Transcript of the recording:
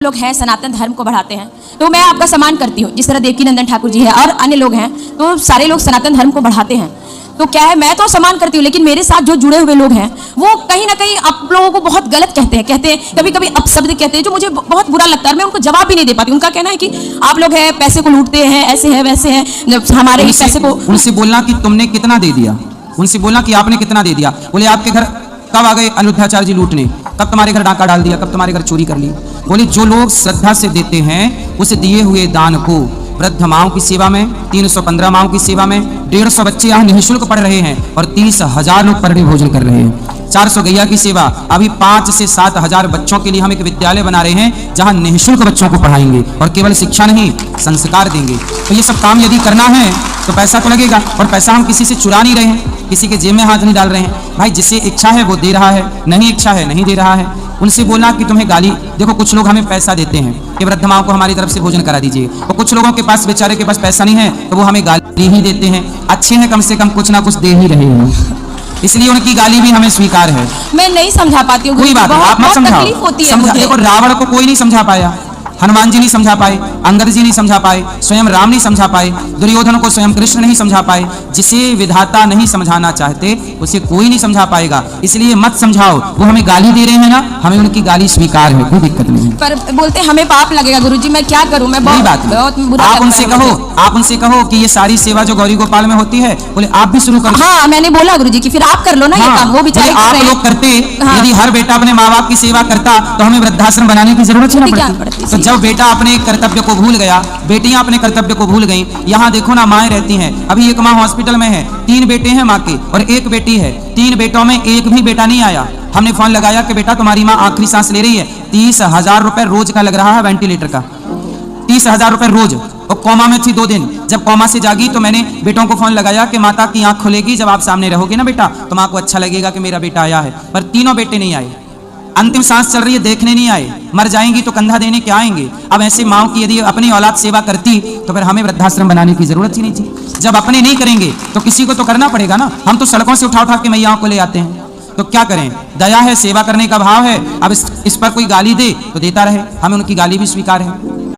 लोग हैं सनातन धर्म को बढ़ाते हैं तो मैं आपका सम्मान करती हूँ। जिस तरह देवकीनंदन ठाकुर जी है और अन्य लोग हैं तो सारे लोग सनातन धर्म को बढ़ाते हैं, तो क्या है मैं तो सम्मान करती हूँ, लेकिन मेरे साथ जो जुड़े हुए लोग हैं वो कहीं ना कहीं आप लोगों को बहुत गलत कहते हैं कभी कभी अपशब्द कहते हैं जो मुझे बहुत बुरा लगता है। मैं उनको जवाब भी नहीं दे पाती। उनका कहना है कि आप लोग हैं पैसे को लूटते हैं, ऐसे है वैसे है, हमारे ही पैसे को। उनसे बोलना कि तुमने कितना दे दिया, उनसे बोलना कि आपने कितना दे दिया। बोले आपके घर कब आ गए अनिरुद्धाचार्य जी लूटने, कब तुम्हारे घर डाका डाल दिया, कब तुम्हारे घर चोरी कर ली। बोले जो लोग श्रद्धा से देते हैं उस दिए हुए दान को वृद्ध माओं की सेवा में, 315 माओं की सेवा में 150 बच्चे यहाँ निःशुल्क पढ़ रहे हैं और 30,000 लोग पर डे भोजन कर रहे हैं। 400 गैया की सेवा, अभी 5 से 7,000 बच्चों के लिए हम एक विद्यालय बना रहे हैं जहाँ निःशुल्क बच्चों को पढ़ाएंगे और केवल शिक्षा नहीं संस्कार देंगे। तो ये सब काम यदि करना है तो पैसा तो लगेगा, और पैसा हम किसी से चुरा नहीं रहे हैं, किसी के जेब में हाथ नहीं डाल रहे हैं। भाई जिसे इच्छा है वो दे रहा है, नहीं इच्छा है नहीं दे रहा है। उनसे बोलना कि तुम्हें गाली, देखो कुछ लोग हमें पैसा देते हैं कि वृद्ध माओं को हमारी तरफ से भोजन करा दीजिए, और कुछ लोगों के पास बेचारे के पास पैसा नहीं है तो वो हमें गाली ही देते हैं। अच्छे हैं कम से कम कुछ ना कुछ दे ही रहे हैं, इसलिए उनकी गाली भी हमें स्वीकार है। मैं नहीं समझा पाती हूँ, कोई बात नहीं, आप मत समझाओ। देखो रावण को कोई नहीं समझा पाया, हनुमान जी नहीं समझा पाए, अंगद जी नहीं समझा पाए, स्वयं राम नहीं समझा पाए, दुर्योधन को स्वयं कृष्ण नहीं समझा पाए। जिसे विधाता नहीं समझाना चाहते उसे कोई नहीं समझा पाएगा, इसलिए मत समझाओ। वो हमें गाली दे रहे हैं ना, हमें उनकी गाली स्वीकार है, कोई दिक्कत नहीं। पर बोलते हमें पाप लगेगा गुरुजी, मैं क्या करूं, मैं बहुत बुरा। आप उनसे कहो कि ये सारी सेवा जो गौरी गोपाल में होती है, बोले आप भी शुरू करो। हाँ मैंने बोला गुरुजी कि फिर आप कर लो ना ये काम, वो बेचारे आप लोग करते। यदि हर बेटा अपने माँ बाप की सेवा करता तो हमें वृद्धाश्रम बनाने की जरूरत ही ना पड़ती। जब बेटा अपने कर्तव्य को भूल गया, बेटियां अपने कर्तव्य को भूल गईं। यहाँ देखो ना माएँ रहती हैं, अभी एक माँ हॉस्पिटल में है, 3 बेटे हैं माँ के और 1 बेटी है। 3 बेटों में एक भी बेटा नहीं आया। हमने फोन लगाया कि बेटा तुम्हारी माँ आखिरी सांस ले रही है, 30,000 रुपए रोज का लग रहा है वेंटिलेटर का, 30,000 रुपए रोज, और कोमा में थी 2 दिन। जब कोमा से जागी तो मैंने बेटों को फोन लगाया कि माता की आंख खुलेगी जब आप सामने रहोगे ना बेटा, तो माँ को अच्छा लगेगा कि मेरा बेटा आया है। पर तीनों बेटे नहीं आए, अंतिम सांस चल रही है, देखने नहीं आए। मर जाएंगी तो कंधा देने क्या आएंगे। अब ऐसे माओ की यदि अपनी औलाद सेवा करती तो फिर हमें वृद्धाश्रम बनाने की जरूरत ही नहीं थी। जब अपने नहीं करेंगे तो किसी को तो करना पड़ेगा ना। हम तो सड़कों से उठा उठा के मैयाओं को ले आते हैं, तो क्या करें। दया है, सेवा करने का भाव है। अब इस पर कोई गाली दे तो देता रहे, हमें उनकी गाली भी स्वीकार है।